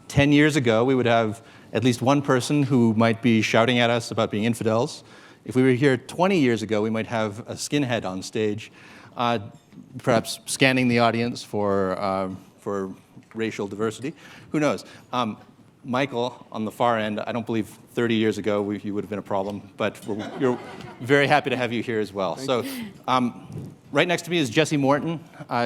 10 years ago, we would have at least one person who might be shouting at us about being infidels. If we were here 20 years ago, we might have a skinhead on stage, perhaps scanning the audience for racial diversity. Who knows? Michael, on the far end, I don't believe 30 years ago you would have been a problem, but you're very happy to have you here as well. So, right next to me is Jesse Morton.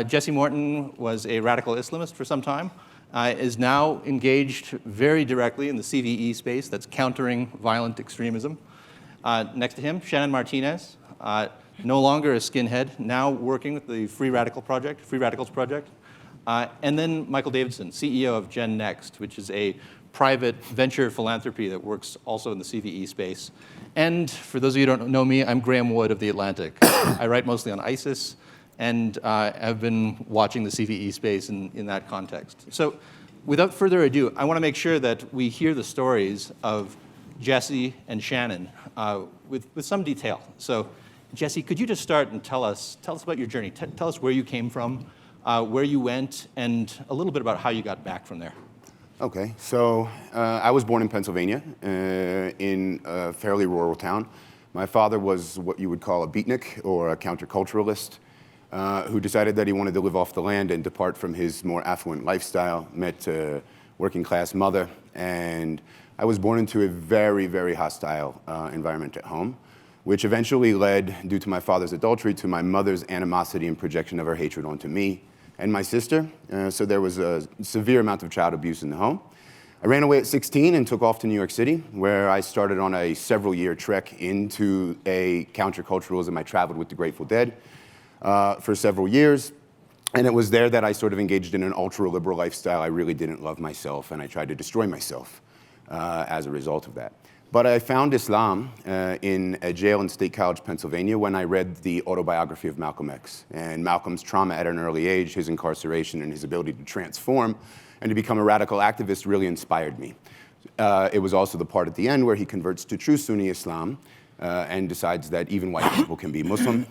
Jesse Morton was a radical Islamist for some time, is now engaged very directly in the CVE space, that's countering violent extremism. Next to him, Shannon Martinez, no longer a skinhead, now working with the Free Radicals Project. And then Michael Davidson, CEO of Gen Next, which is a private venture philanthropy that works also in the CVE space. And for those of you who don't know me, I'm Graeme Wood of The Atlantic. I write mostly on ISIS, and have been watching the CVE space in that context. So without further ado, I want to make sure that we hear the stories of Jesse and Shannon with some detail. So Jesse, could you just start and tell us about your journey? Tell us where you came from, where you went, and a little bit about how you got back from there. Okay, so I was born in Pennsylvania, in a fairly rural town. My father was what you would call a beatnik, or a counterculturalist, who decided that he wanted to live off the land and depart from his more affluent lifestyle, met a working class mother, and I was born into a very, very hostile environment at home, which eventually led, due to my father's adultery, to my mother's animosity and projection of her hatred onto me and my sister. So there was a severe amount of child abuse in the home. I ran away at 16 and took off to New York City, where I started on a several-year trek into a counterculturalism. I traveled with the Grateful Dead for several years. And it was there that I sort of engaged in an ultra-liberal lifestyle. I really didn't love myself, and I tried to destroy myself as a result of that. But I found Islam in a jail in State College, Pennsylvania, when I read the autobiography of Malcolm X. And Malcolm's trauma at an early age, his incarceration, and his ability to transform and to become a radical activist really inspired me. It was also the part at the end where he converts to true Sunni Islam and decides that even white people can be Muslim.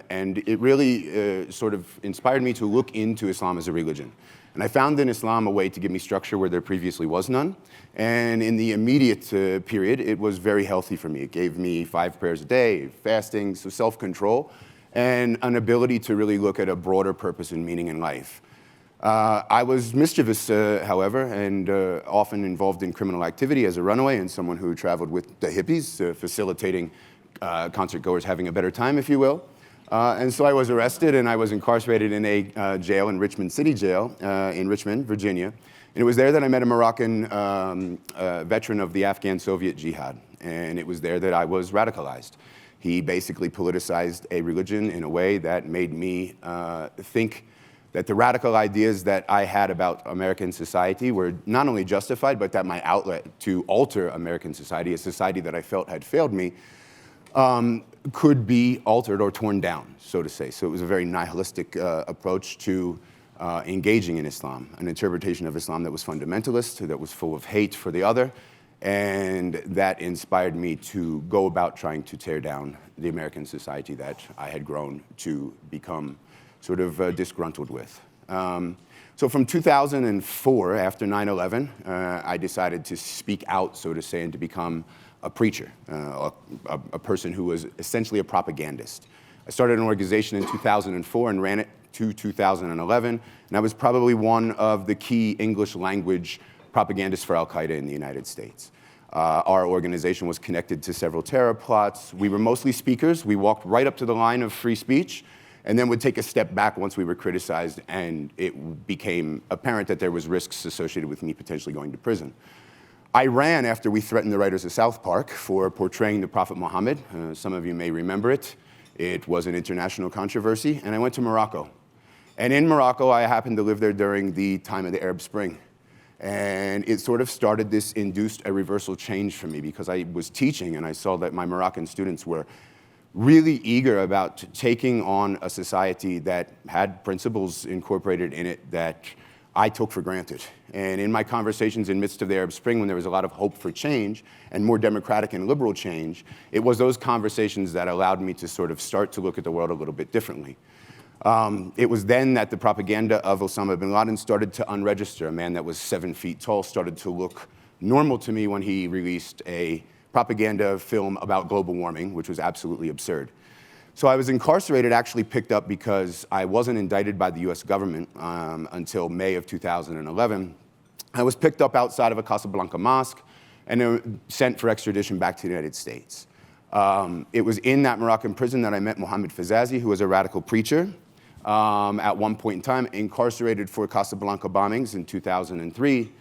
And it really sort of inspired me to look into Islam as a religion. And I found in Islam a way to give me structure where there previously was none. And in the immediate period, it was very healthy for me. It gave me 5 prayers a day, fasting, so self-control, and an ability to really look at a broader purpose and meaning in life. I was mischievous, however, and often involved in criminal activity as a runaway and someone who traveled with the hippies, facilitating concert goers having a better time, if you will. And so I was arrested, and I was incarcerated in a jail in Richmond City Jail in Richmond, Virginia. And it was there that I met a Moroccan veteran of the Afghan-Soviet jihad. And it was there that I was radicalized. He basically politicized a religion in a way that made me think that the radical ideas that I had about American society were not only justified, but that my outlet to alter American society, a society that I felt had failed me, could be altered or torn down, so to say. So it was a very nihilistic approach to engaging in Islam, an interpretation of Islam that was fundamentalist, that was full of hate for the other, and that inspired me to go about trying to tear down the American society that I had grown to become sort of disgruntled with. So from 2004, after 9/11, I decided to speak out, so to say, and to become a preacher, a person who was essentially a propagandist. I started an organization in 2004 and ran it to 2011, and I was probably one of the key English language propagandists for Al-Qaeda in the United States. Our organization was connected to several terror plots. We were mostly speakers. We walked right up to the line of free speech, and then would take a step back once we were criticized, and it became apparent that there was risks associated with me potentially going to prison. I ran after we threatened the writers of South Park for portraying the Prophet Muhammad. Some of you may remember it. It was an international controversy, and I went to Morocco. And in Morocco, I happened to live there during the time of the Arab Spring. And it sort of started this induced a reversal change for me, because I was teaching and I saw that my Moroccan students were really eager about taking on a society that had principles incorporated in it that I took for granted. And in my conversations in midst of the Arab Spring, when there was a lot of hope for change and more democratic and liberal change, it was those conversations that allowed me to sort of start to look at the world a little bit differently. It was then that the propaganda of Osama bin Laden started to unregister. A man that was 7 feet tall started to look normal to me when he released a propaganda film about global warming, which was absolutely absurd. So I was incarcerated, actually picked up because I wasn't indicted by the US government until May of 2011. I was picked up outside of a Casablanca mosque and sent for extradition back to the United States. It was in that Moroccan prison that I met Mohammed Fizazi, who was a radical preacher. At one point in time, incarcerated for Casablanca bombings in 2003.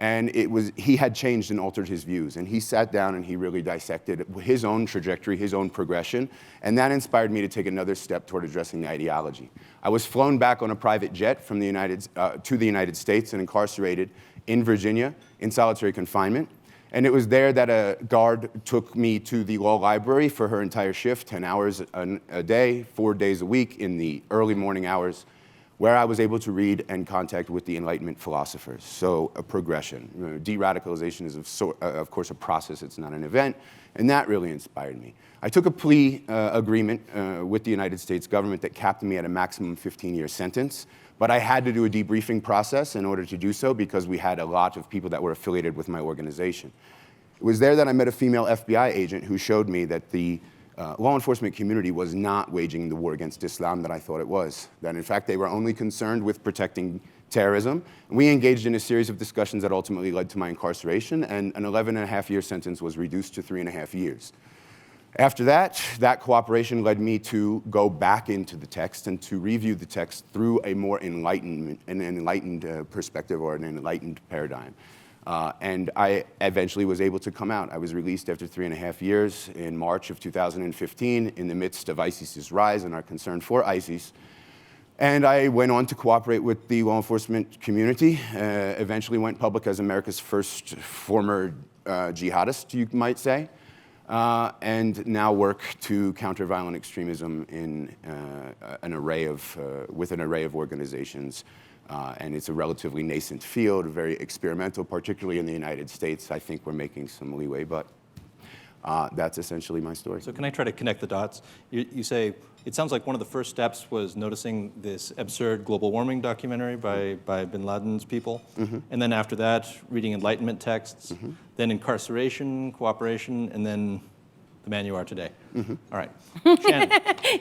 And he had changed and altered his views. And he sat down and he really dissected his own trajectory, his own progression. And that inspired me to take another step toward addressing the ideology. I was flown back on a private jet from to the United States and incarcerated in Virginia in solitary confinement. And it was there that a guard took me to the law library for her entire shift, 10 hours a day, 4 days a week in the early morning hours, where I was able to read and contact with the Enlightenment philosophers. So a progression. De-radicalization is, of course, a process. It's not an event. And that really inspired me. I took a plea agreement with the United States government that capped me at a maximum 15-year sentence. But I had to do a debriefing process in order to do so because we had a lot of people that were affiliated with my organization. It was there that I met a female FBI agent who showed me that the law enforcement community was not waging the war against Islam that I thought it was. That in fact, they were only concerned with protecting terrorism. We engaged in a series of discussions that ultimately led to my incarceration, and an 11.5-year sentence was reduced to 3.5 years. After that, that cooperation led me to go back into the text and to review the text through a more enlightened perspective or an enlightened paradigm. And I eventually was able to come out. I was released after 3.5 years in March of 2015 in the midst of ISIS's rise and our concern for ISIS. And I went on to cooperate with the law enforcement community, eventually went public as America's first former jihadist, you might say, and now work to counter violent extremism in with an array of organizations. And it's a relatively nascent field, very experimental, particularly in the United States. I think we're making some leeway, but that's essentially my story. So can I try to connect the dots? You say, it sounds like one of the first steps was noticing this absurd global warming documentary by bin Laden's people. Mm-hmm. And then after that, reading Enlightenment texts, mm-hmm. then incarceration, cooperation, and then the man you are today. Mm-hmm. All right. Shannon.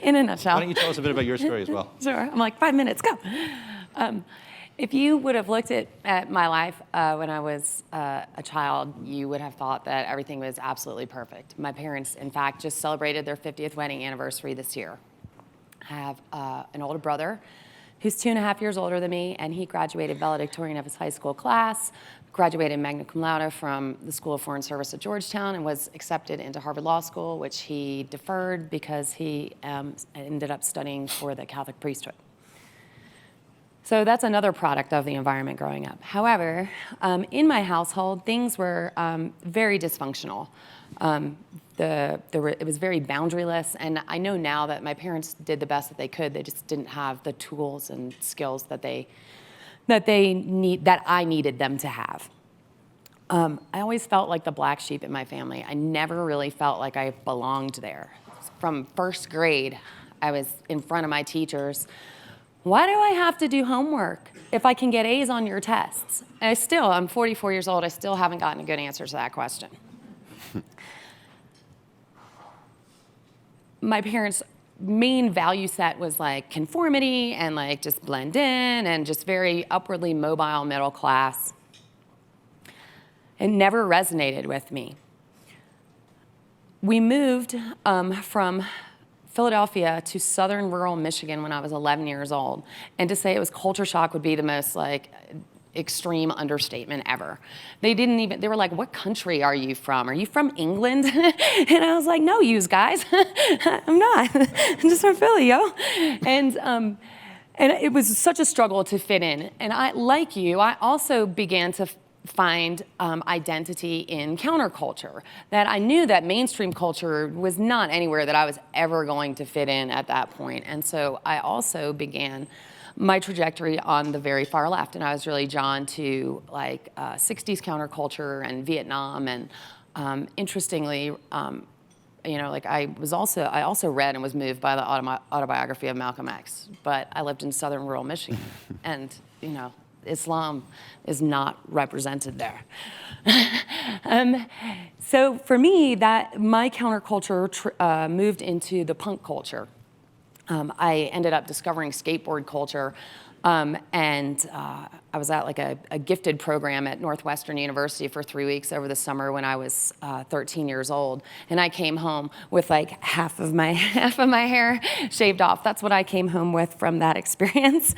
In a nutshell. Why don't you tell us a bit about your story as well? Sure. I'm like, 5 minutes, go. If you would have looked at my life when I was a child, you would have thought that everything was absolutely perfect. My parents, in fact, just celebrated their 50th wedding anniversary this year. I have an older brother who's 2.5 years older than me, and he graduated valedictorian of his high school class, graduated magna cum laude from the School of Foreign Service at Georgetown, and was accepted into Harvard Law School, which he deferred because he ended up studying for the Catholic priesthood. So that's another product of the environment growing up. However, in my household, things were very dysfunctional. It was very boundaryless, and I know now that my parents did the best that they could. They just didn't have the tools and skills that I needed them to have. I always felt like the black sheep in my family. I never really felt like I belonged there. From first grade, I was in front of my teachers. Why do I have to do homework if I can get A's on your tests? And I'm 44 years old, I still haven't gotten a good answer to that question. My parents' main value set was like conformity and like just blend in and just very upwardly mobile middle class. It never resonated with me. We moved from Philadelphia to southern rural Michigan when I was 11 years old. And to say it was culture shock would be the most like extreme understatement ever. They were like, what country are you from? Are you from England? And I was like, no, yous guys. I'm not. I'm just from Philly, yo. And it was such a struggle to fit in. And I also began to find identity in counterculture. That I knew that mainstream culture was not anywhere that I was ever going to fit in at that point. And so I also began my trajectory on the very far left, and I was really drawn to like 60s counterculture and Vietnam, and interestingly, like I also read and was moved by the autobiography of Malcolm X, but I lived in southern rural Michigan, and Islam is not represented there. So for me, that my counterculture moved into the punk culture. I ended up discovering skateboard culture, and I was at like a gifted program at Northwestern University for 3 weeks over the summer when I was 13 years old, and I came home with like half of my hair shaved off. That's what I came home with from that experience,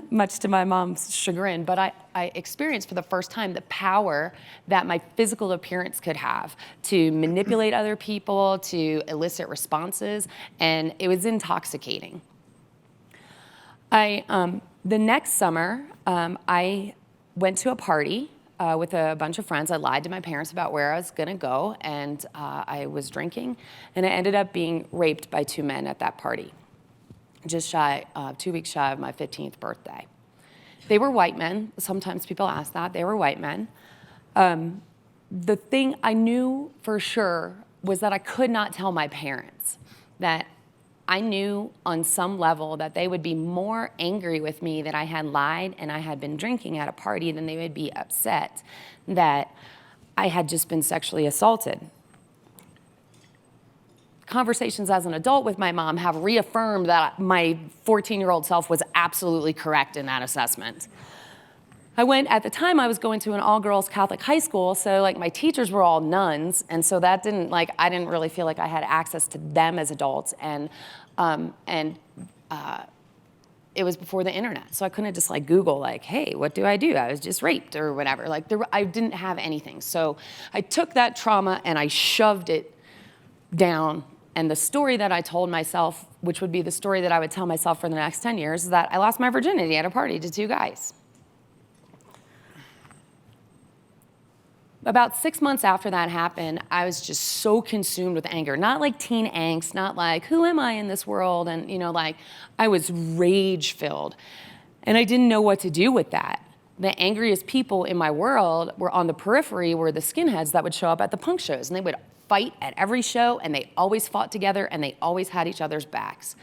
much to my mom's chagrin. But I experienced for the first time the power that my physical appearance could have to manipulate other people, to elicit responses, and it was intoxicating. The next summer, I went to a party with a bunch of friends. I lied to my parents about where I was gonna go, and I was drinking, and I ended up being raped by 2 men at that party, just 2 weeks shy of my 15th birthday. They were white men. Sometimes people ask that. They were white men. The thing I knew for sure was that I could not tell my parents, that I knew on some level that they would be more angry with me that I had lied and I had been drinking at a party than they would be upset that I had just been sexually assaulted. Conversations as an adult with my mom have reaffirmed that my 14-year-old self was absolutely correct in that assessment. At the time I was going to an all-girls Catholic high school, so like my teachers were all nuns, and so that didn't, I didn't really feel like I had access to them as adults, and it was before the internet, so I couldn't just Google hey, what do? I was just raped or whatever. I didn't have anything. So I took that trauma and I shoved it down, and the story that I told myself, which would be the story that I would tell myself for the next 10 years, is that I lost my virginity at a party to 2 guys. About 6 months after that happened, I was just so consumed with anger. Not like teen angst, not like, who am I in this world? And I was rage-filled. And I didn't know what to do with that. The angriest people in my world were on the periphery, were the skinheads that would show up at the punk shows. And they would fight at every show, and they always fought together, and they always had each other's backs.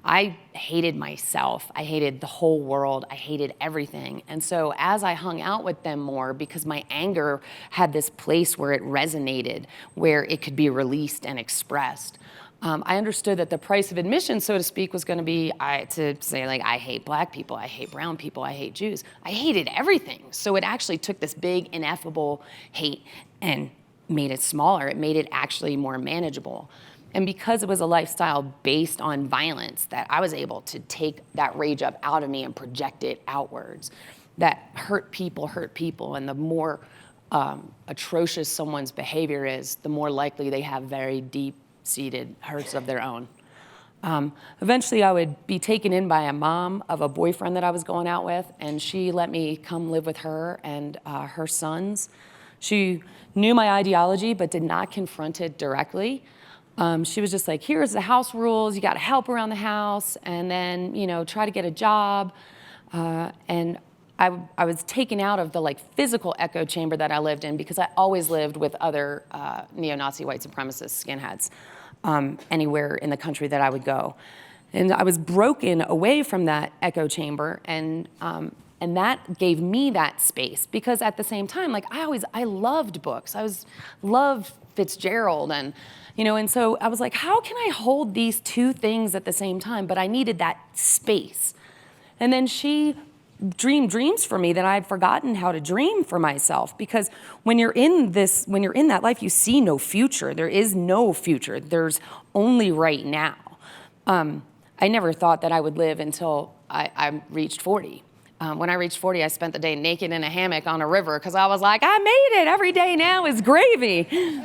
I hated myself. I hated the whole world. I hated everything. And so as I hung out with them more, because my anger had this place where it resonated, where it could be released and expressed, I understood that the price of admission, so to speak, was going to be to say, I hate black people, I hate brown people, I hate Jews. I hated everything. So it actually took this big, ineffable hate and made it smaller. It made it actually more manageable. And because it was a lifestyle based on violence, that I was able to take that rage up out of me and project it outwards. That hurt people, and the more atrocious someone's behavior is, the more likely they have very deep-seated hurts of their own. Eventually, I would be taken in by a mom of a boyfriend that I was going out with, and she let me come live with her and her sons. She knew my ideology, but did not confront it directly. She was just like, here's the house rules, you gotta help around the house, and then, try to get a job. And I was taken out of the physical echo chamber that I lived in, because I always lived with other neo-Nazi white supremacist skinheads anywhere in the country that I would go. And I was broken away from that echo chamber, and that gave me that space, because at the same time, I loved books. Loved Fitzgerald, and so I was like, how can I hold these 2 things at the same time? But I needed that space. And then she dreamed dreams for me that I had forgotten how to dream for myself, because when you're in that life, you see no future. There is no future. There's only right now. I never thought that I would live until I reached 40. When I reached 40, I spent the day naked in a hammock on a river, because I was like, I made it. Every day now is gravy.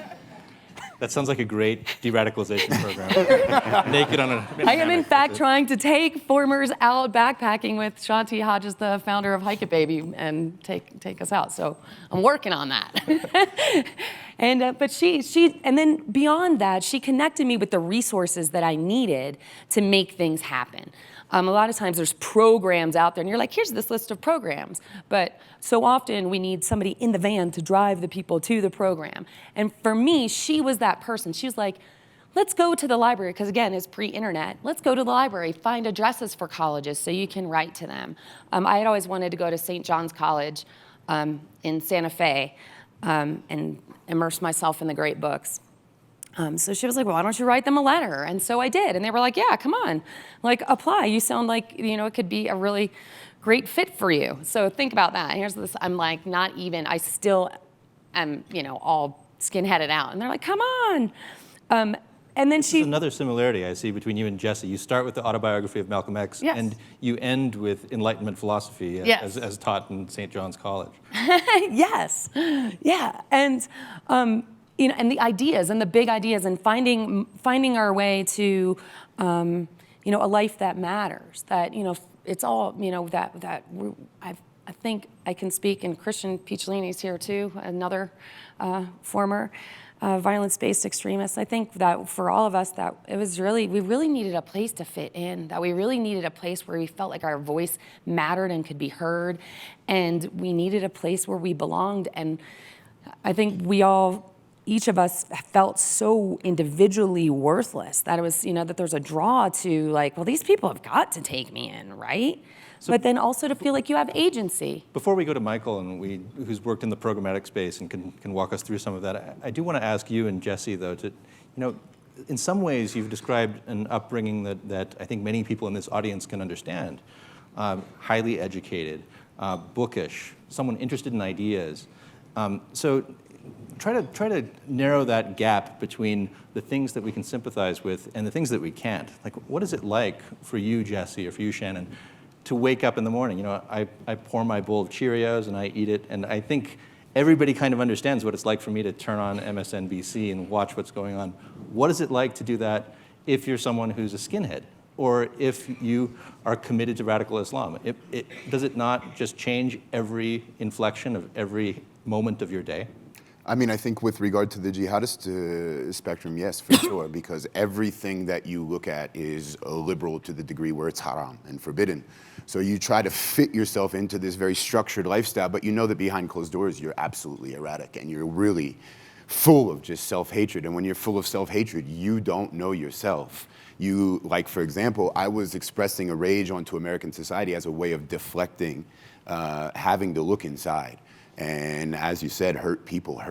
That sounds like a great de-radicalization program. Naked on a I am, in fact, trying to take formers out backpacking with Shanti Hodges, the founder of Hike It Baby, and take us out. So I'm working on that. But she, and then beyond that, she connected me with the resources that I needed to make things happen. A lot of times there's programs out there and you're like, here's this list of programs. But so often we need somebody in the van to drive the people to the program. And for me, she was that person. She was like, let's go to the library, because again, it's pre-internet. Let's go to the library, find addresses for colleges so you can write to them. I had always wanted to go to St. John's College in Santa Fe and immerse myself in the great books. So she was like, well, why don't you write them a letter? And so I did. And they were like, yeah, come on, like apply. You sound like, it could be a really great fit for you. So think about that. Here's this, I'm like, not even, I still am, all skin-headed out. And they're like, come on. And then There's another similarity I see between you and Jesse. You start with the autobiography of Malcolm X, yes. and you end with Enlightenment philosophy yes. as taught in St. John's College. Yes, yeah, and and the ideas and the big ideas, and finding our way to a life that matters. That it's all I think I can speak, and Christian Picciolini's here too, another former violence-based extremist. I think that for all of us, that we really needed a place to fit in, that we really needed a place where we felt like our voice mattered and could be heard, and we needed a place where we belonged. And I think each of us felt so individually worthless that it was, that there's a draw to like, well, these people have got to take me in, right? But then also to feel like you have agency. Before we go to Michael, who's worked in the programmatic space and can walk us through some of that, I do want to ask you and Jesse, though, to, in some ways you've described an upbringing that I think many people in this audience can understand. Highly educated, bookish, someone interested in ideas. So try to narrow that gap between the things that we can sympathize with and the things that we can't. Like, what is it like for you, Jesse, or for you, Shannon, to wake up in the morning? I pour my bowl of Cheerios and I eat it, and I think everybody kind of understands what it's like for me to turn on MSNBC and watch what's going on. What is it like to do that if you're someone who's a skinhead, or if you are committed to radical Islam? Does it not just change every inflection of every moment of your day? I mean, I think with regard to the jihadist spectrum, yes, for sure, because everything that you look at is liberal to the degree where it's haram and forbidden. So you try to fit yourself into this very structured lifestyle, but you know that behind closed doors, you're absolutely erratic and you're really full of just self-hatred. And when you're full of self-hatred, you don't know yourself. Like, for example, I was expressing a rage onto American society as a way of deflecting, having to look inside. And as you said, hurt people.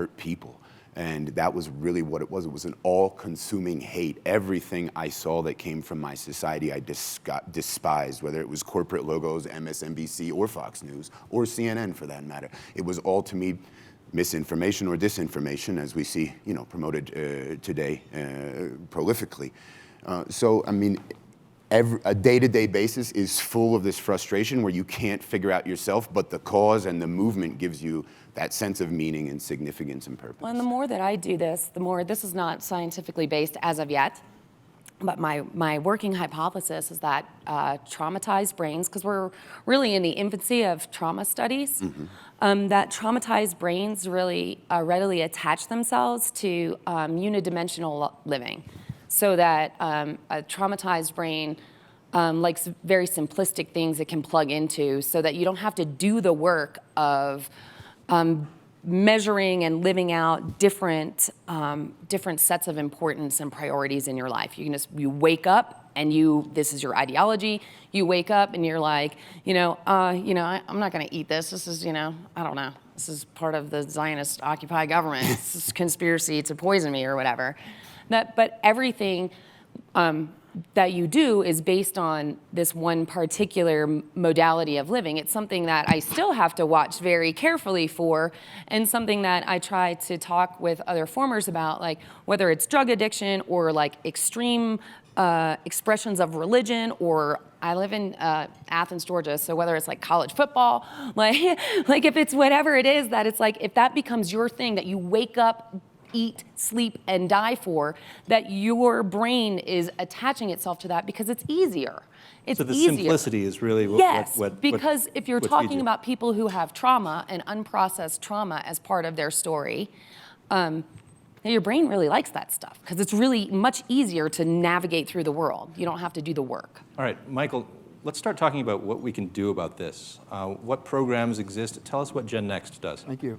And that was really what it was. It was an all-consuming hate. Everything I saw that came from my society, I despised, whether it was corporate logos, MSNBC, or Fox News, or CNN for that matter. It was all, to me, misinformation or disinformation, as we see, promoted today prolifically. So, I mean, a day-to-day basis is full of this frustration where you can't figure out yourself, but the cause and the movement gives you that sense of meaning and significance and purpose. Well, and the more that I do this, the more, this is not scientifically based as of yet, but my working hypothesis is that traumatized brains, because we're really in the infancy of trauma studies, that traumatized brains really readily attach themselves to unidimensional living. So that a traumatized brain likes very simplistic things it can plug into, so that you don't have to do the work of measuring and living out different sets of importance and priorities in your life. You wake up and this is your ideology. You wake up and you're like, I'm not going to eat this. This is, I don't know. This is part of the Zionist Occupy government. This is conspiracy to poison me or whatever. But everything that you do is based on this one particular modality of living. It's something that I still have to watch very carefully for, and something that I try to talk with other formers about, like whether it's drug addiction or like extreme expressions of religion, or I live in Athens, Georgia, so whether it's like college football, like if it's whatever it is, that it's like, if that becomes your thing, that you wake up, eat, sleep, and die for, that your brain is attaching itself to that because it's easier. It's so the easier. Simplicity is really because if you're talking about people who have trauma and unprocessed trauma as part of their story, your brain really likes that stuff because it's really much easier to navigate through the world. You don't have to do the work. All right, Michael, let's start talking about what we can do about this. What programs exist? Tell us what Gen Next does. Thank you.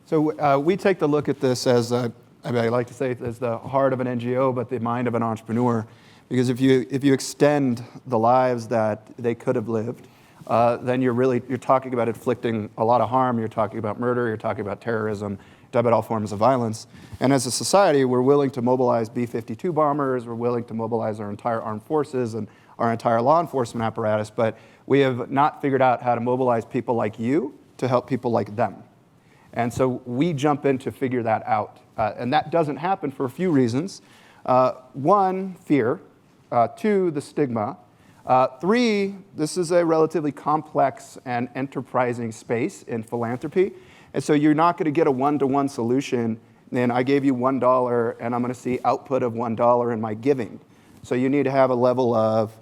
So we take the look at this as, I like to say, as the heart of an NGO, but the mind of an entrepreneur. Because if you extend the lives that they could have lived, then you're talking about inflicting a lot of harm. You're talking about murder. You're talking about terrorism. You're talking about all forms of violence. And as a society, we're willing to mobilize B-52 bombers. We're willing to mobilize our entire armed forces and our entire law enforcement apparatus. But we have not figured out how to mobilize people like you to help people like them. And so we jump in to figure that out. And that doesn't happen for a few reasons. One, fear. Two, the stigma. Three, this is a relatively complex and enterprising space in philanthropy. And so you're not going to get a one-to-one solution, and I gave you $1, and I'm going to see output of $1 in my giving. So you need to have a level of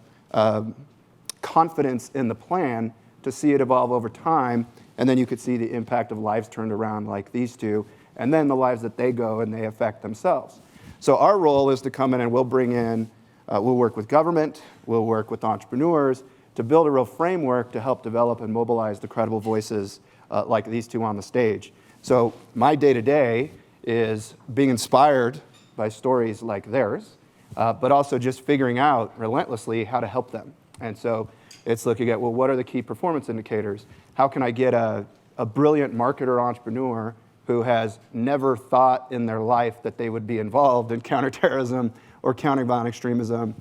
confidence in the plan to see it evolve over time, and then you could see the impact of lives turned around like these two, and then the lives that they go and they affect themselves. So our role is to come in and we'll bring in, we'll work with government, we'll work with entrepreneurs to build a real framework to help develop and mobilize the credible voices like these two on the stage. So my day-to-day is being inspired by stories like theirs, but also just figuring out relentlessly how to help them. And so it's looking at, well, what are the key performance indicators? How can I get a brilliant marketer entrepreneur who has never thought in their life that they would be involved in counterterrorism or countering violent extremism,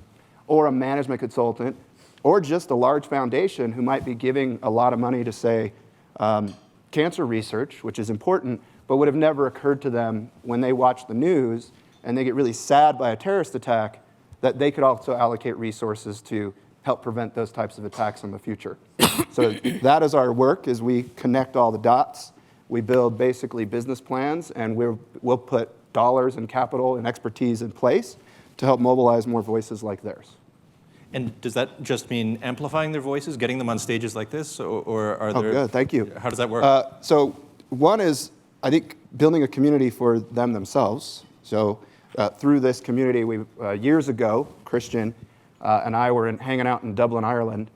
or a management consultant, or just a large foundation who might be giving a lot of money to, say, cancer research, which is important, but would have never occurred to them when they watch the news and they get really sad by a terrorist attack that they could also allocate resources to help prevent those types of attacks in the future. So that is our work, is we connect all the dots. We build basically business plans, and we'll put dollars and capital and expertise in place to help mobilize more voices like theirs. And does that just mean amplifying their voices, getting them on stages like this, or are there... Oh, good, thank you. How does that work? So one is, I think, building a community for them themselves. So through this community, we years ago, Christian and I were hanging out in Dublin, Ireland,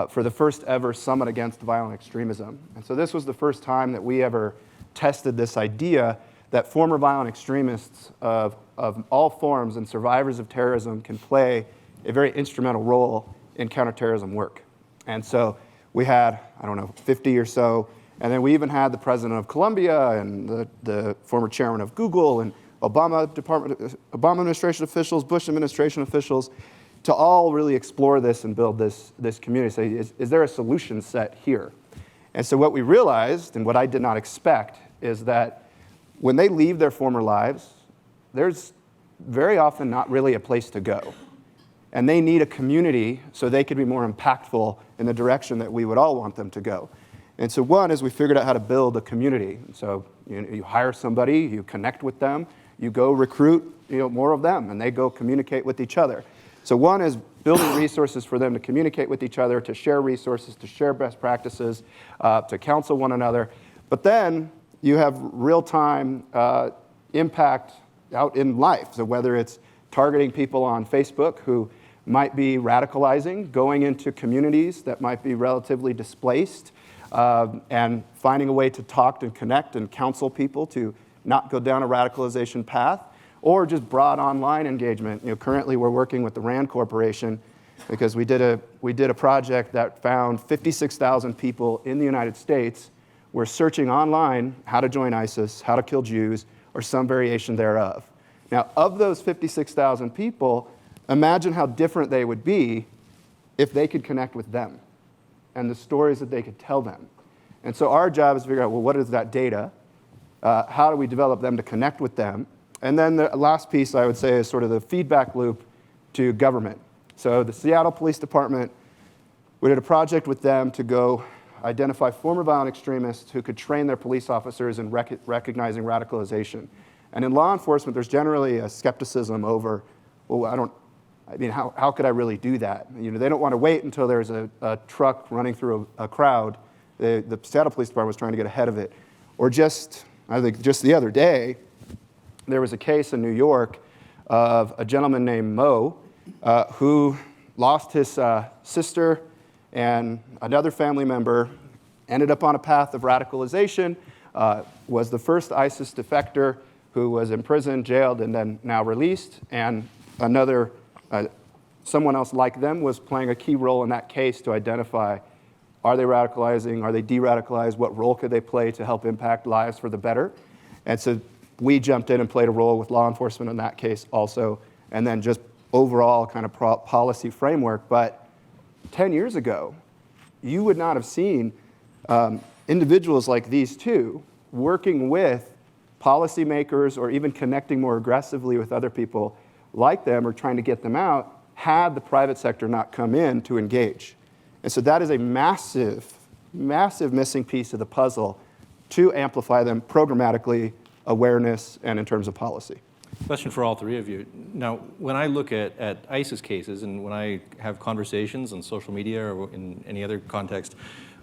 for the first ever summit against violent extremism. And so this was the first time that we ever tested this idea that former violent extremists of all forms and survivors of terrorism can play a very instrumental role in counterterrorism work. And so we had, 50 or so, and then we even had the president of Colombia and the former chairman of Google and Obama administration officials, Bush administration officials, to all really explore this and build this community. Say, is there a solution set here? And so what we realized, and what I did not expect, is that when they leave their former lives, there's very often not really a place to go. And they need a community so they could be more impactful in the direction that we would all want them to go. And so one is we figured out how to build a community. So you hire somebody, you connect with them, you go recruit more of them, and they go communicate with each other. So one is building resources for them to communicate with each other, to share resources, to share best practices, to counsel one another. But then you have real-time impact out in life. So whether it's targeting people on Facebook who might be radicalizing, going into communities that might be relatively displaced, and finding a way to talk and connect and counsel people to not go down a radicalization path, or just broad online engagement. Currently we're working with the RAND Corporation because we did a project that found 56,000 people in the United States were searching online how to join ISIS, how to kill Jews, or some variation thereof. Now, of those 56,000 people, imagine how different they would be if they could connect with them and the stories that they could tell them. And so our job is to figure out, well, what is that data? How do we develop them to connect with them? And then the last piece, I would say, is sort of the feedback loop to government. So the Seattle Police Department, we did a project with them to go identify former violent extremists who could train their police officers in recognizing radicalization. And in law enforcement, there's generally a skepticism over, well, how could I really do that? They don't want to wait until there's a truck running through a crowd. The Seattle Police Department was trying to get ahead of it. Or I think just the other day, there was a case in New York of a gentleman named Mo who lost his sister And another family member ended up on a path of radicalization, was the first ISIS defector who was imprisoned, jailed, and then now released. And another, someone else like them was playing a key role in that case to identify, are they radicalizing, are they de-radicalized, what role could they play to help impact lives for the better? And so we jumped in and played a role with law enforcement in that case also, and then just overall kind of policy framework. But 10 years ago, you would not have seen individuals like these two working with policymakers or even connecting more aggressively with other people like them or trying to get them out had the private sector not come in to engage. And so that is a massive, massive missing piece of the puzzle to amplify them programmatically, awareness, and in terms of policy. Question for all three of you. Now, when I look at ISIS cases and when I have conversations on social media or in any other context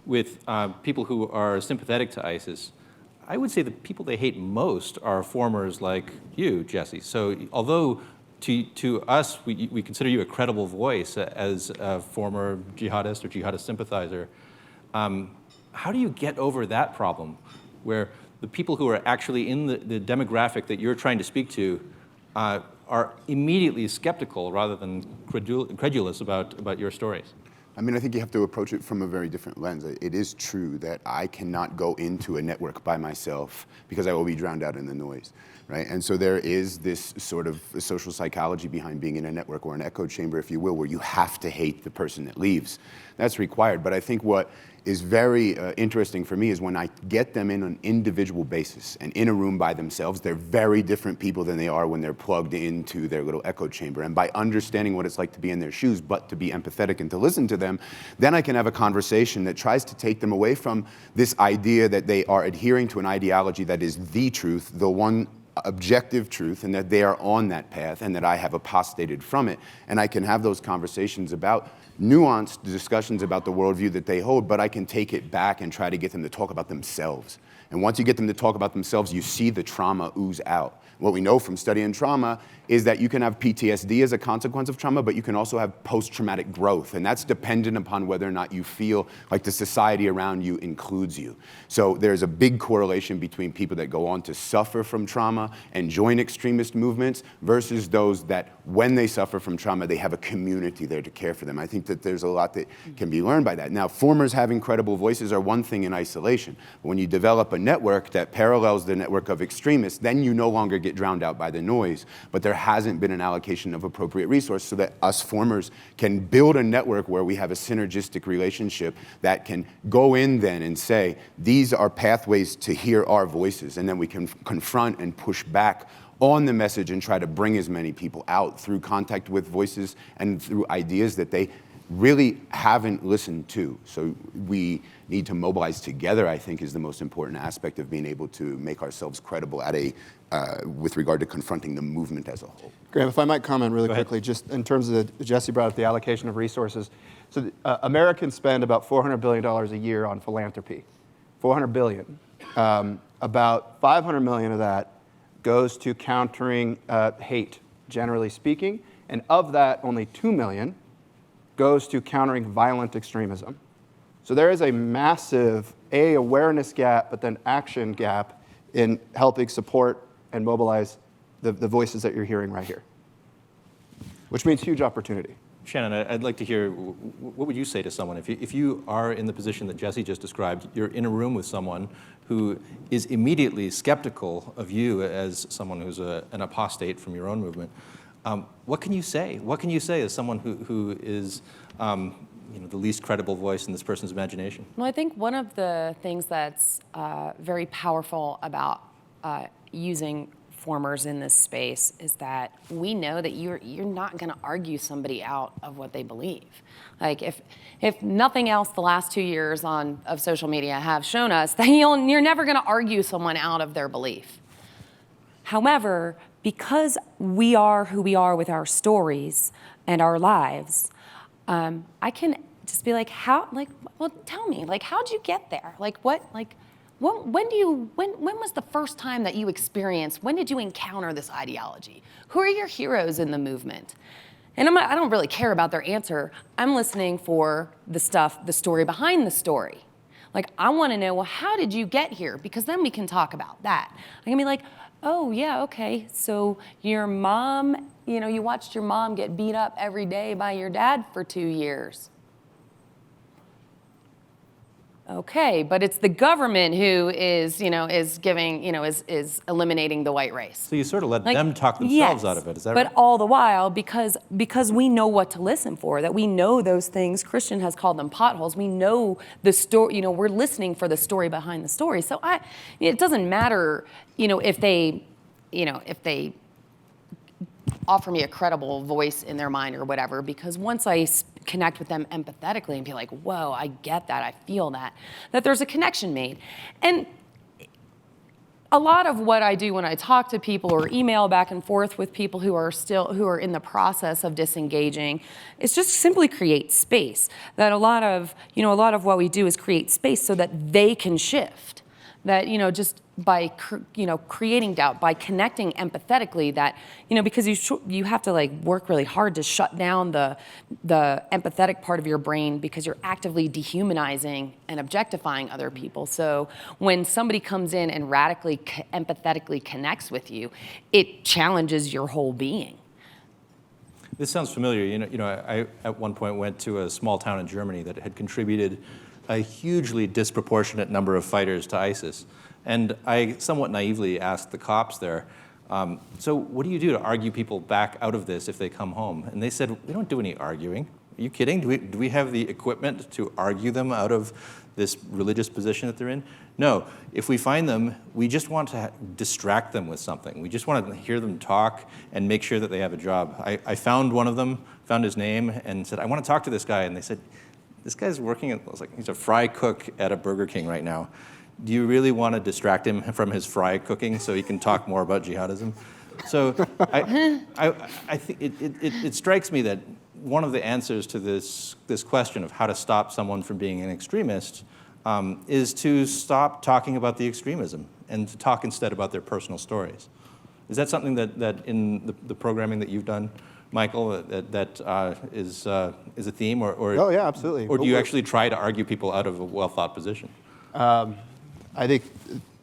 with people who are sympathetic to ISIS, I would say the people they hate most are formers like you, Jesse. So although to us, we consider you a credible voice as a former jihadist or jihadist sympathizer, how do you get over that problem where the people who are actually in the demographic that you're trying to speak to are immediately skeptical rather than incredulous about your stories? I mean, I think you have to approach it from a very different lens. It is true that I cannot go into a network by myself because I will be drowned out in the noise, right? And so there is this sort of social psychology behind being in a network or an echo chamber, if you will, where you have to hate the person that leaves. That's required. But I think what is very interesting for me is when I get them in on an individual basis and in a room by themselves, they're very different people than they are when they're plugged into their little echo chamber. And by understanding what it's like to be in their shoes, but to be empathetic and to listen to them, then I can have a conversation that tries to take them away from this idea that they are adhering to an ideology that is the truth, the one objective truth, and that they are on that path and that I have apostated from it. And I can have those conversations about nuanced discussions about the worldview that they hold, but I can take it back and try to get them to talk about themselves. And once you get them to talk about themselves, you see the trauma ooze out. What we know from studying trauma is that you can have PTSD as a consequence of trauma, but you can also have post-traumatic growth. And that's dependent upon whether or not you feel like the society around you includes you. So there's a big correlation between people that go on to suffer from trauma and join extremist movements versus those that, when they suffer from trauma, they have a community there to care for them. I think that there's a lot that can be learned by that. Now, formers having credible voices are one thing in isolation. But when you develop a network that parallels the network of extremists, then you no longer get drowned out by the noise. But there hasn't been an allocation of appropriate resources so that us formers can build a network where we have a synergistic relationship that can go in then and say, these are pathways to hear our voices, and then we can confront and push back on the message and try to bring as many people out through contact with voices and through ideas that they really haven't listened to. So we need to mobilize together, I think, is the most important aspect of being able to make ourselves credible at with regard to confronting the movement as a whole. Graeme, if I might comment really quickly, just in terms of Jesse brought up the allocation of resources. So Americans spend about $400 billion a year on philanthropy, $400 billion. About $500 million of that goes to countering hate, generally speaking, and of that, only $2 million goes to countering violent extremism. So there is a massive awareness gap, but then action gap in helping support and mobilize the voices that you're hearing right here, which means huge opportunity. Shannon, I'd like to hear, what would you say to someone? If you are in the position that Jesse just described, you're in a room with someone who is immediately skeptical of you as someone who's an apostate from your own movement, what can you say? What can you say as someone who is the least credible voice in this person's imagination? Well, I think one of the things that's very powerful about using formers in this space is that we know that you're not going to argue somebody out of what they believe. Like if nothing else, the last 2 years of social media have shown us that you're never going to argue someone out of their belief. However, because we are who we are with our stories and our lives, I can just be like, well, tell me, like, how'd you get there? Like, when was the first time that you experienced, when did you encounter this ideology? Who are your heroes in the movement? And I don't really care about their answer. I'm listening for the story behind the story. Like, I want to know, well, how did you get here? Because then we can talk about that. I can be like, oh, yeah, okay, so your mom, you watched your mom get beat up every day by your dad for 2 years. Okay, but it's the government who is eliminating the white race. So you sort of let them talk themselves out of it, is that right? But all the while, because we know what to listen for, that we know those things. Christian has called them potholes. We know the story, we're listening for the story behind the story. So it doesn't matter, if they offer me a credible voice in their mind or whatever, because once I connect with them empathetically and be like, whoa, I get that, I feel that there's a connection made. And a lot of what I do when I talk to people or email back and forth with people who are in the process of disengaging is just simply create space. That a lot of what we do is create space so that they can shift. That, just by, creating doubt, by connecting empathetically, that, because you have to work really hard to shut down the empathetic part of your brain, because you're actively dehumanizing and objectifying other people. So when somebody comes in and radically empathetically connects with you, it challenges your whole being. This sounds familiar. I at one point went to a small town in Germany that had contributed a hugely disproportionate number of fighters to ISIS. And I somewhat naively asked the cops there, so what do you do to argue people back out of this if they come home? And they said, we don't do any arguing. Are you kidding? Do we have the equipment to argue them out of this religious position that they're in? No. If we find them, we just want to distract them with something. We just want to hear them talk and make sure that they have a job. I found one of them, found his name, and said, I want to talk to this guy. And they said, this guy's working, he's a fry cook at a Burger King right now. Do you really want to distract him from his fry cooking so he can talk more about jihadism? So I think it strikes me that one of the answers to this question of how to stop someone from being an extremist is to stop talking about the extremism and to talk instead about their personal stories. Is that something that in the programming that you've done, Michael, that is a theme, or oh yeah, absolutely. Or do you actually try to argue people out of a well-thought position? I think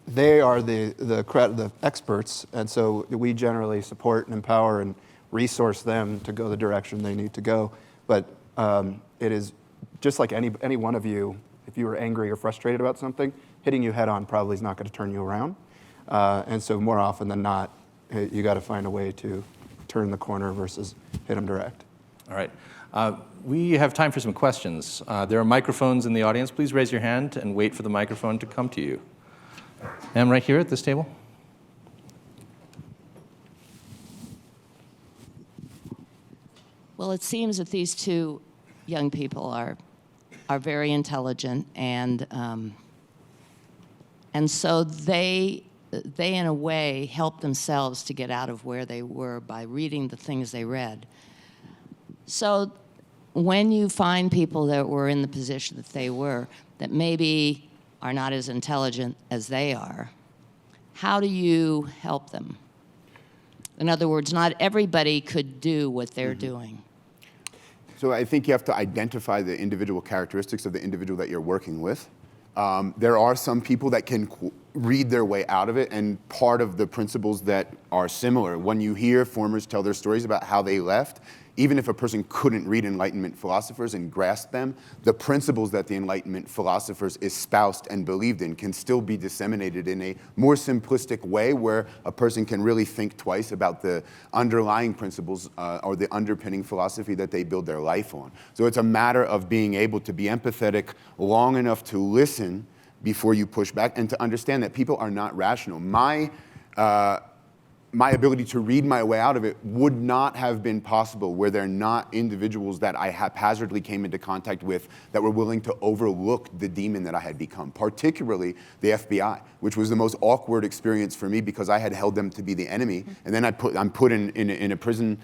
they are the experts, and so we generally support and empower and resource them to go the direction they need to go. But it is just like any one of you, if you were angry or frustrated about something, hitting you head on probably is not going to turn you around. And so more often than not, you got to find a way to turn the corner versus hit them direct. All right. We have time for some questions. There are microphones in the audience. Please raise your hand and wait for the microphone to come to you. Ma'am, right here at this table. Well, it seems that these two young people are very intelligent, and so they in a way helped themselves to get out of where they were by reading the things they read. So when you find people that were in the position that they were, that maybe are not as intelligent as they are, how do you help them? In other words, not everybody could do what they're doing. So I think you have to identify the individual characteristics of the individual that you're working with. There are some people that can read their way out of it, and part of the principles that are similar. When you hear formers tell their stories about how they left, even if a person couldn't read Enlightenment philosophers and grasp them, the principles that the Enlightenment philosophers espoused and believed in can still be disseminated in a more simplistic way, where a person can really think twice about the underlying principles or the underpinning philosophy that they build their life on. So it's a matter of being able to be empathetic long enough to listen before you push back, and to understand that people are not rational. My ability to read my way out of it would not have been possible were there not individuals that I haphazardly came into contact with that were willing to overlook the demon that I had become, particularly the FBI, which was the most awkward experience for me because I had held them to be the enemy. And then I'm put in a prison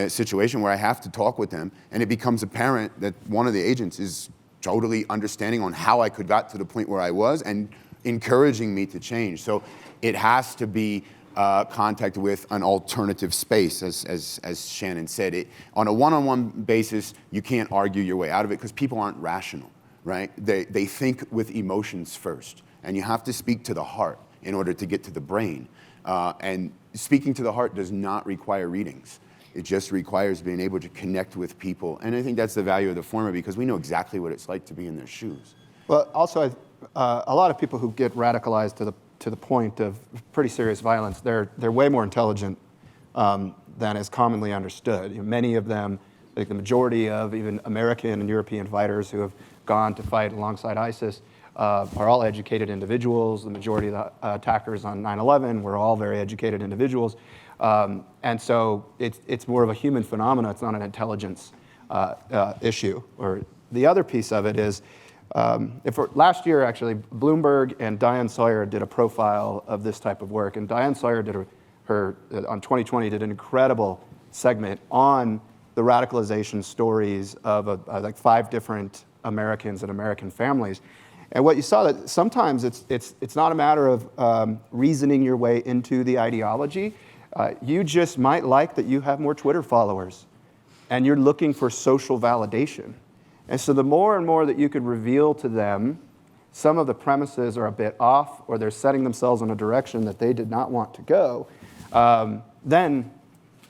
situation where I have to talk with them, and it becomes apparent that one of the agents is totally understanding on how I got to the point where I was and encouraging me to change. So it has to be contact with an alternative space, as Shannon said. On a one-on-one basis, you can't argue your way out of it because people aren't rational, right? They think with emotions first, and you have to speak to the heart in order to get to the brain. And speaking to the heart does not require readings. It just requires being able to connect with people. And I think that's the value of the former, because we know exactly what it's like to be in their shoes. Well, also, a lot of people who get radicalized to the point of pretty serious violence, they're way more intelligent than is commonly understood. Many of them, like the majority of even American and European fighters who have gone to fight alongside ISIS, are all educated individuals. The majority of the attackers on 9/11 were all very educated individuals. And so it's more of a human phenomena. It's not an intelligence issue. Or the other piece of it is, last year, actually, Bloomberg and Diane Sawyer did a profile of this type of work. And Diane Sawyer did on 2020, did an incredible segment on the radicalization stories of like 5 different Americans and American families. And what you saw, that sometimes it's not a matter of reasoning your way into the ideology. You just might like that you have more Twitter followers, and you're looking for social validation. And so the more and more that you could reveal to them some of the premises are a bit off, or they're setting themselves in a direction that they did not want to go, then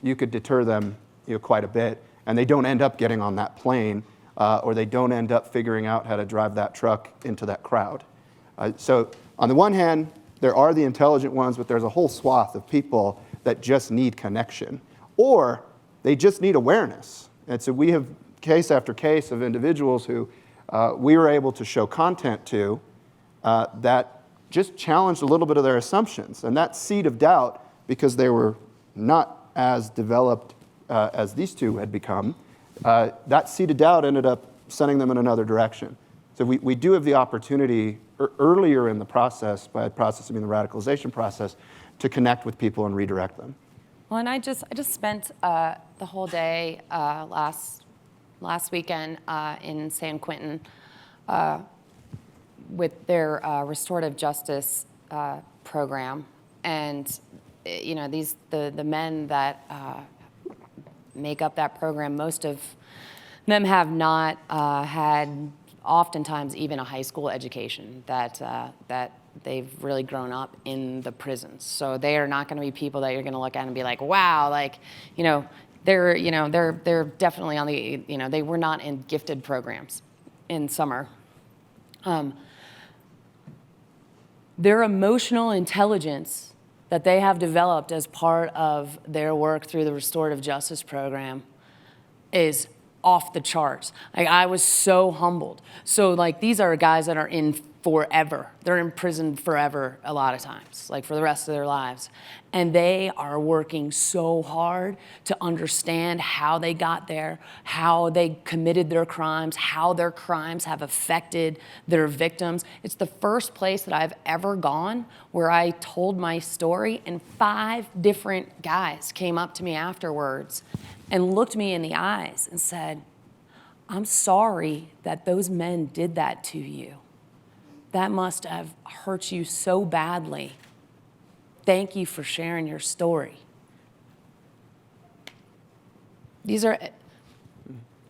you could deter them quite a bit, and they don't end up getting on that plane, or they don't end up figuring out how to drive that truck into that crowd. So on the one hand, there are the intelligent ones, but there's a whole swath of people that just need connection, or they just need awareness. And so we have case after case of individuals who we were able to show content to that just challenged a little bit of their assumptions. And that seed of doubt, because they were not as developed as these two had become, that seed of doubt ended up sending them in another direction. So we do have the opportunity earlier in the process, by process I mean the radicalization process, to connect with people and redirect them. Well, and I just spent the whole day last weekend in San Quentin with their restorative justice program, and the men that make up that program, most of them have not had oftentimes even a high school education, that they've really grown up in the prisons. So they are not going to be people that you're going to look at and be like, wow, they're definitely on the, they were not in gifted programs in summer. Their emotional intelligence that they have developed as part of their work through the restorative justice program is off the charts. I was so humbled. So these are guys that are in forever. They're in prison forever a lot of times, for the rest of their lives. And they are working so hard to understand how they got there, how they committed their crimes, how their crimes have affected their victims. It's the first place that I've ever gone where I told my story, and 5 different guys came up to me afterwards and looked me in the eyes and said, "I'm sorry that those men did that to you. That must have hurt you so badly. Thank you for sharing your story."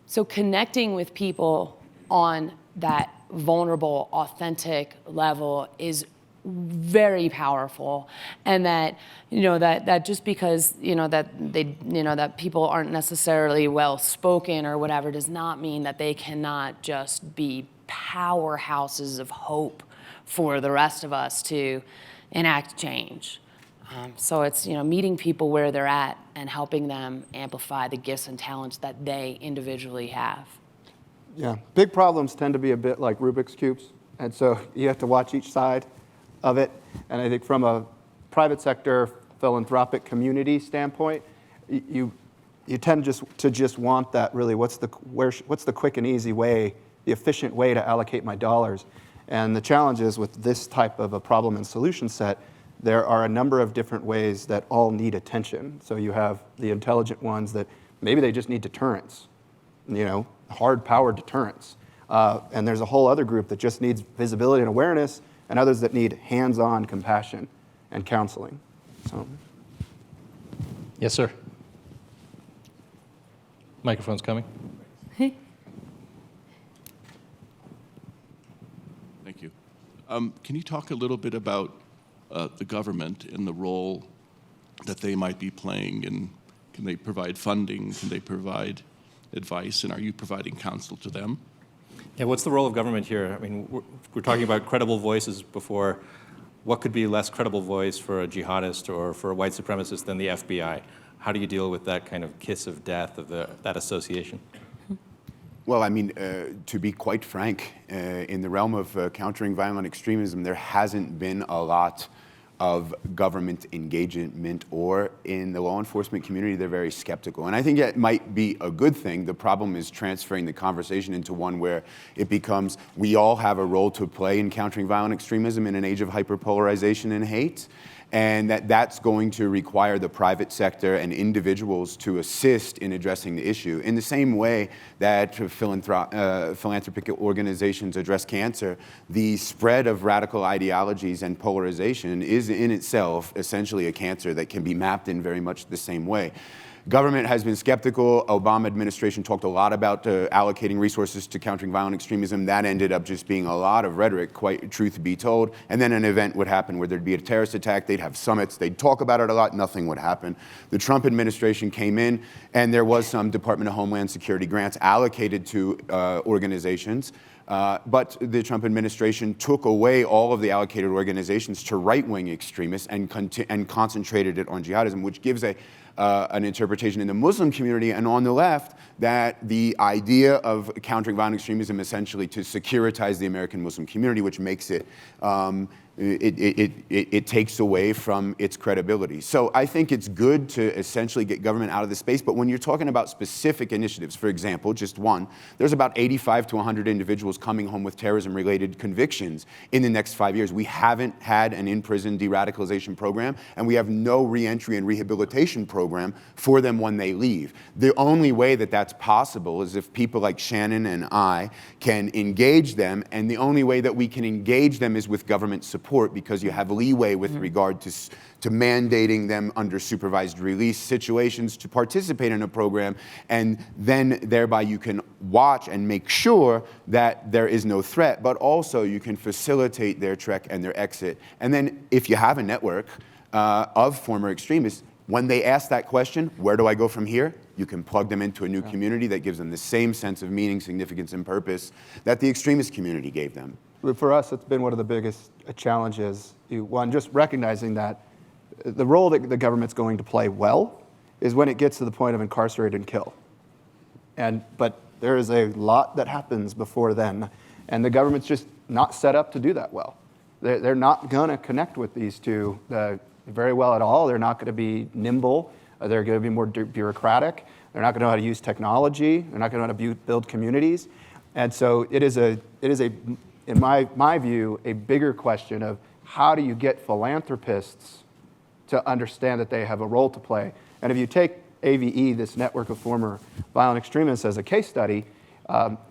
So connecting with people on that vulnerable, authentic level is very powerful, and that that just because that people aren't necessarily well spoken or whatever does not mean that they cannot just be powerhouses of hope for the rest of us to enact change. So it's meeting people where they're at and helping them amplify the gifts and talents that they individually have. Yeah, big problems tend to be a bit like Rubik's Cubes, and so you have to watch each side of it. And I think from a private sector philanthropic community standpoint, you tend to just want that really, what's the quick and easy way, the efficient way to allocate my dollars. And the challenge is with this type of a problem and solution set, there are a number of different ways that all need attention. So you have the intelligent ones that maybe they just need deterrence, hard power deterrence. And there's a whole other group that just needs visibility and awareness, and others that need hands-on compassion and counseling. So, Yes, sir. Microphone's coming. Thank you. Can you talk a little bit about the government and the role that they might be playing, and can they provide funding? Can they provide advice? And are you providing counsel to them? Yeah, what's the role of government here? I mean, we're talking about credible voices before. What could be a less credible voice for a jihadist or for a white supremacist than the FBI? How do you deal with that kind of kiss of death of that association? Well, I mean, to be quite frank, in the realm of countering violent extremism, there hasn't been a lot of government engagement, or in the law enforcement community, they're very skeptical. And I think that might be a good thing. The problem is transferring the conversation into one where it becomes, we all have a role to play in countering violent extremism in an age of hyperpolarization and hate. And that's going to require the private sector and individuals to assist in addressing the issue. In the same way that philanthropic organizations address cancer, the spread of radical ideologies and polarization is in itself essentially a cancer that can be mapped in very much the same way. Government has been skeptical. Obama administration talked a lot about allocating resources to countering violent extremism. That ended up just being a lot of rhetoric, quite truth be told. And then an event would happen where there'd be a terrorist attack. They'd have summits. They'd talk about it a lot. Nothing would happen. The Trump administration came in, and there was some Department of Homeland Security grants allocated to organizations. But the Trump administration took away all of the allocated organizations to right-wing extremists and concentrated it on jihadism, which gives an interpretation in the Muslim community and on the left that the idea of countering violent extremism essentially to securitize the American Muslim community, which makes it it takes away from its credibility. So I think it's good to essentially get government out of the space, but when you're talking about specific initiatives, for example, just one, there's about 85 to 100 individuals coming home with terrorism-related convictions in the next 5 years. We haven't had an in-prison de-radicalization program, and we have no reentry and rehabilitation program for them when they leave. The only way that that's possible is if people like Shannon and I can engage them, and the only way that we can engage them is with government support, because you have leeway with regard to mandating them under supervised release situations to participate in a program, and then thereby you can watch and make sure that there is no threat, but also you can facilitate their trek and their exit. And then if you have a network of former extremists, when they ask that question, where do I go from here? You can plug them into a new community that gives them the same sense of meaning, significance, and purpose that the extremist community gave them. For us, it's been one of the biggest challenges. One, just recognizing that the role that the government's going to play well is when it gets to the point of incarcerate and kill. But there is a lot that happens before then, and the government's just not set up to do that well. They're not going to connect with these two very well at all. They're not going to be nimble. They're going to be more bureaucratic. They're not going to know how to use technology. They're not going to know how to build communities. And so it is a in my view, a bigger question of how do you get philanthropists to understand that they have a role to play. And if you take AVE, this network of former violent extremists, as a case study,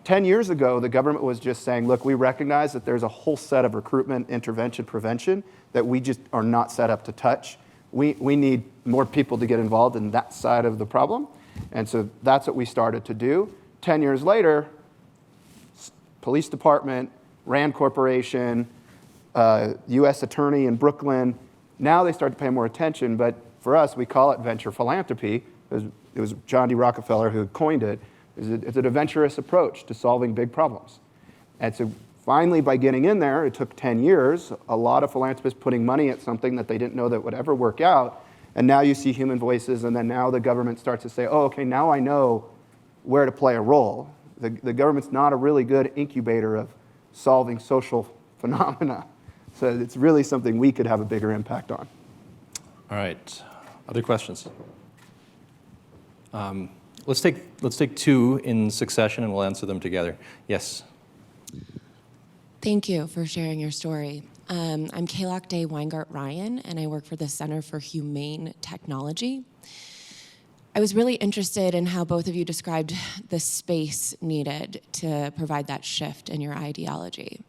10 years ago, the government was just saying, look, we recognize that there's a whole set of recruitment, intervention, prevention that we just are not set up to touch. We need more people to get involved in that side of the problem. And so that's what we started to do. 10 years later, police department, Rand Corporation, U.S. Attorney in Brooklyn, now they start to pay more attention, but for us, we call it venture philanthropy. It was John D. Rockefeller who coined it. It's an adventurous approach to solving big problems. And so finally, by getting in there, it took 10 years, a lot of philanthropists putting money at something that they didn't know that would ever work out, and now you see human voices, and then now the government starts to say, oh, okay, now I know where to play a role. The government's not a really good incubator of solving social phenomena. So it's really something we could have a bigger impact on. All right. Other questions? Let's take two in succession, and we'll answer them together. Yes. Thank you for sharing your story. I'm Kalok Day Weingart Ryan, and I work for the Center for Humane Technology. I was really interested in how both of you described the space needed to provide that shift in your ideology.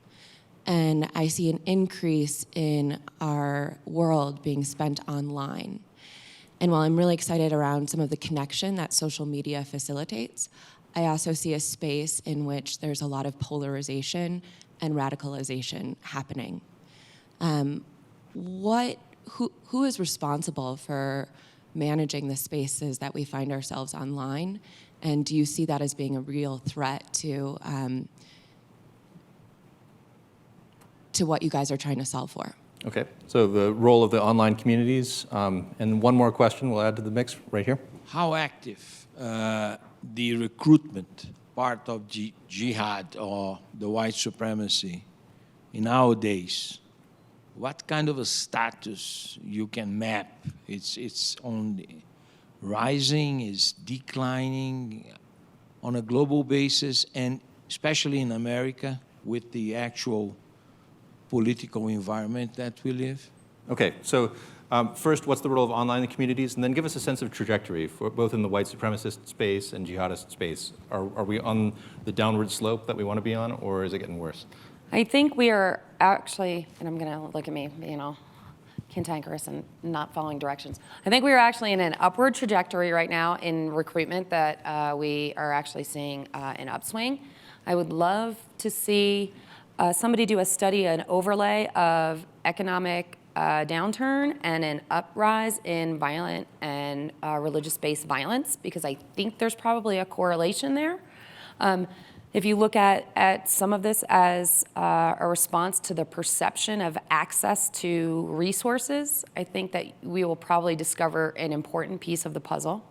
and I see an increase in our world being spent online. And while I'm really excited around some of the connection that social media facilitates, I also see a space in which there's a lot of polarization and radicalization happening. Who is responsible for managing the spaces that we find ourselves online? And do you see that as being a real threat to what you guys are trying to solve for? Okay, so the role of the online communities. And one more question we'll add to the mix right here. How active the recruitment part of jihad or the white supremacy in nowadays? What kind of a status you can map? It's only rising, is declining on a global basis, and especially in America with the actual political environment that we live? Okay, so first, what's the role of online communities? And then give us a sense of trajectory for both in the white supremacist space and jihadist space. Are we on the downward slope that we want to be on, or is it getting worse? I think we are actually, and I'm going to look at me, cantankerous and not following directions. I think we are actually in an upward trajectory right now in recruitment that we are actually seeing an upswing. I would love to see somebody do a study, an overlay of economic downturn and an uprise in violent and religious-based violence, because I think there's probably a correlation there. If you look at some of this as a response to the perception of access to resources, I think that we will probably discover an important piece of the puzzle.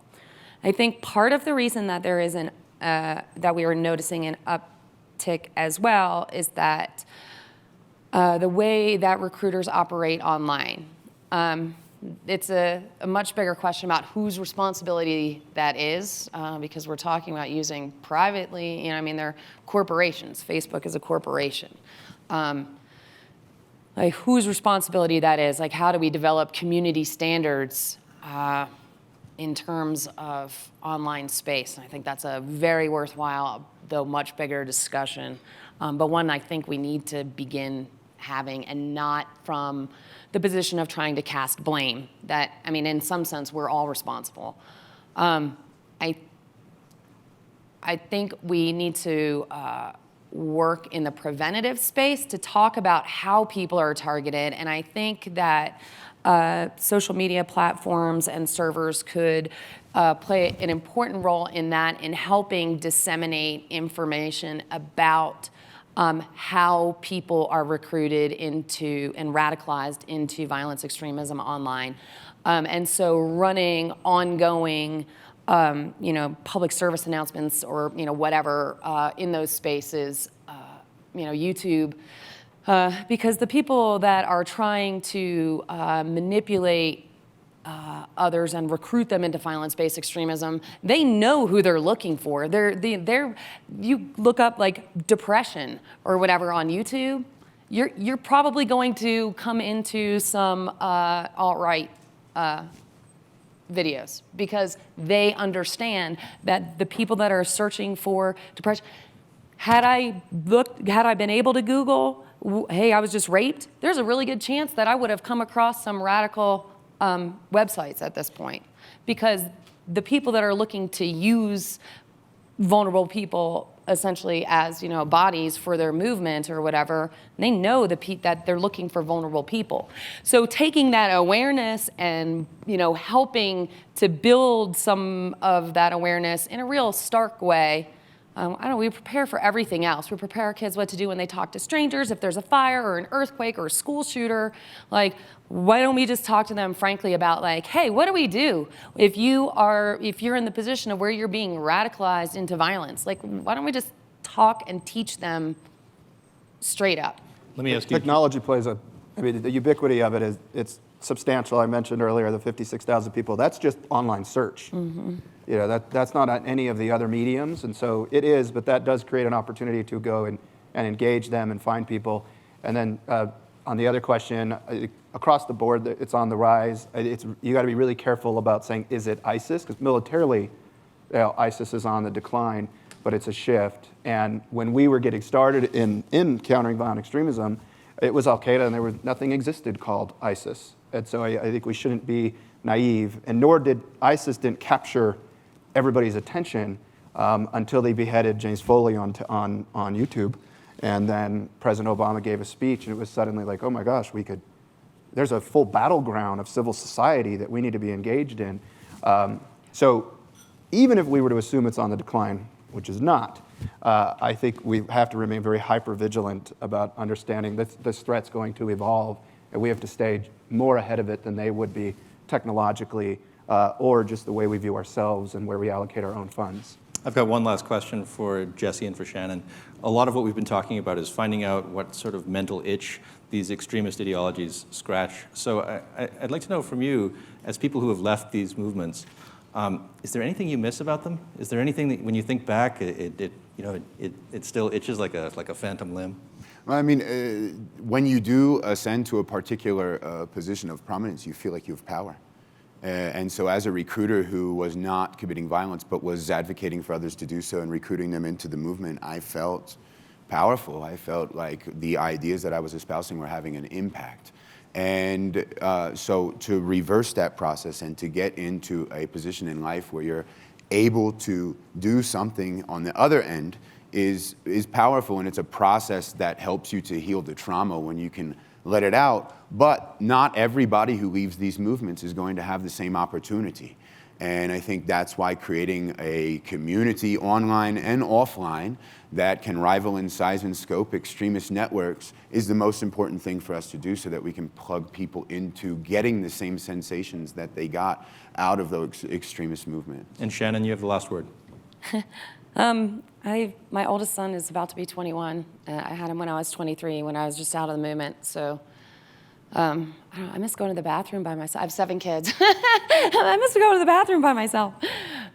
I think part of the reason that there is that we are noticing an uptick as well is that the way that recruiters operate online. It's a much bigger question about whose responsibility that is, because we're talking about using privately, they're corporations. Facebook is a corporation. Like whose responsibility that is, like how do we develop community standards in terms of online space? And I think that's a very worthwhile, though much bigger discussion, but one I think we need to begin having, and not from the position of trying to cast blame. That, in some sense, we're all responsible. I think we need to work in the preventative space to talk about how people are targeted, and I think that social media platforms and servers could play an important role in that, in helping disseminate information about how people are recruited into and radicalized into violence extremism online. And so running ongoing, public service announcements or, whatever in those spaces, YouTube, because the people that are trying to manipulate others and recruit them into violence-based extremism, they know who they're looking for. You look up like depression or whatever on YouTube, you're probably going to come into some alt-right videos, because they understand that the people that are searching for depression, had I been able to Google, hey, I was just raped, there's a really good chance that I would have come across some radical websites at this point, because the people that are looking to use vulnerable people essentially as bodies for their movement or whatever, they know that they're looking for vulnerable people. So taking that awareness and helping to build some of that awareness in a real stark way. We prepare for everything else. We prepare our kids what to do when they talk to strangers, if there's a fire or an earthquake or a school shooter. Like, why don't we just talk to them frankly about like, hey, what do we do if you're in the position of where you're being radicalized into violence? Like, why don't we just talk and teach them straight up? Let me ask you. Technology plays the ubiquity of it it's substantial. I mentioned earlier the 56,000 people. That's just online search. Mm-hmm. That's not on any of the other mediums, and so it is, but that does create an opportunity to go and engage them and find people. And then on the other question, across the board, it's on the rise. You got to be really careful about saying, is it ISIS? Because militarily, ISIS is on the decline, but it's a shift. And when we were getting started in countering violent extremism, it was Al-Qaeda, and nothing existed called ISIS. And so I think we shouldn't be naive, and nor did ISIS didn't capture everybody's attention until they beheaded James Foley on YouTube. And then President Obama gave a speech, and it was suddenly like, oh my gosh, there's a full battleground of civil society that we need to be engaged in. So even if we were to assume it's on the decline, which is not, I think we have to remain very hyper-vigilant about understanding that this threat's going to evolve, and we have to stay more ahead of it than they would be technologically, or just the way we view ourselves and where we allocate our own funds. I've got one last question for Jesse and for Shannon. A lot of what we've been talking about is finding out what sort of mental itch these extremist ideologies scratch. So I'd like to know from you, as people who have left these movements, is there anything you miss about them? Is there anything that, when you think back, it still itches like a phantom limb? Well, I mean, when you do ascend to a particular position of prominence, you feel like you have power. And so as a recruiter who was not committing violence but was advocating for others to do so and recruiting them into the movement, I felt powerful. I felt like the ideas that I was espousing were having an impact. And so to reverse that process and to get into a position in life where you're able to do something on the other end is powerful, and it's a process that helps you to heal the trauma when you can let it out. But not everybody who leaves these movements is going to have the same opportunity. And I think that's why creating a community online and offline that can rival in size and scope extremist networks is the most important thing for us to do, so that we can plug people into getting the same sensations that they got out of the extremist movement. And Shannon, you have the last word. My oldest son is about to be 21. I had him when I was 23, when I was just out of the movement. So I miss going to the bathroom by myself. I have 7 kids. I miss going to the bathroom by myself.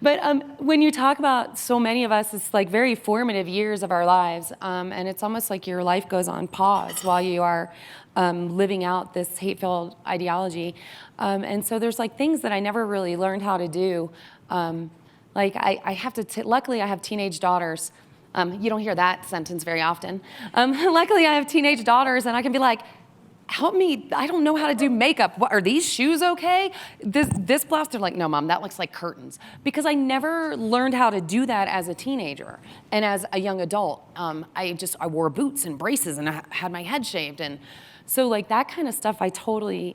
But when you talk about so many of us, it's like very formative years of our lives. And it's almost like your life goes on pause while you are living out this hate-filled ideology. And so there's like things that I never really learned how to do. Like I have to, luckily I have teenage daughters. You don't hear that sentence very often. Luckily I have teenage daughters, and I can be like, help me, I don't know how to do makeup. What, are these shoes okay? This blouse, they're like, no mom, that looks like curtains. Because I never learned how to do that as a teenager and as a young adult. I wore boots and braces, and I had my head shaved. And so like that kind of stuff I totally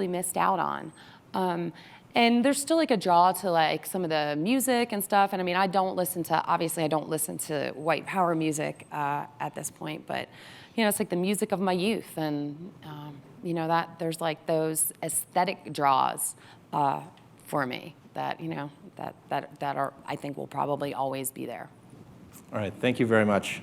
missed out on. And there's still like a draw to like some of the music and stuff. And I mean, obviously I don't listen to white power music at this point, but you know, it's like the music of my youth. And you know, that there's like those aesthetic draws for me that, you know, that are, I think will probably always be there. All right, thank you very much.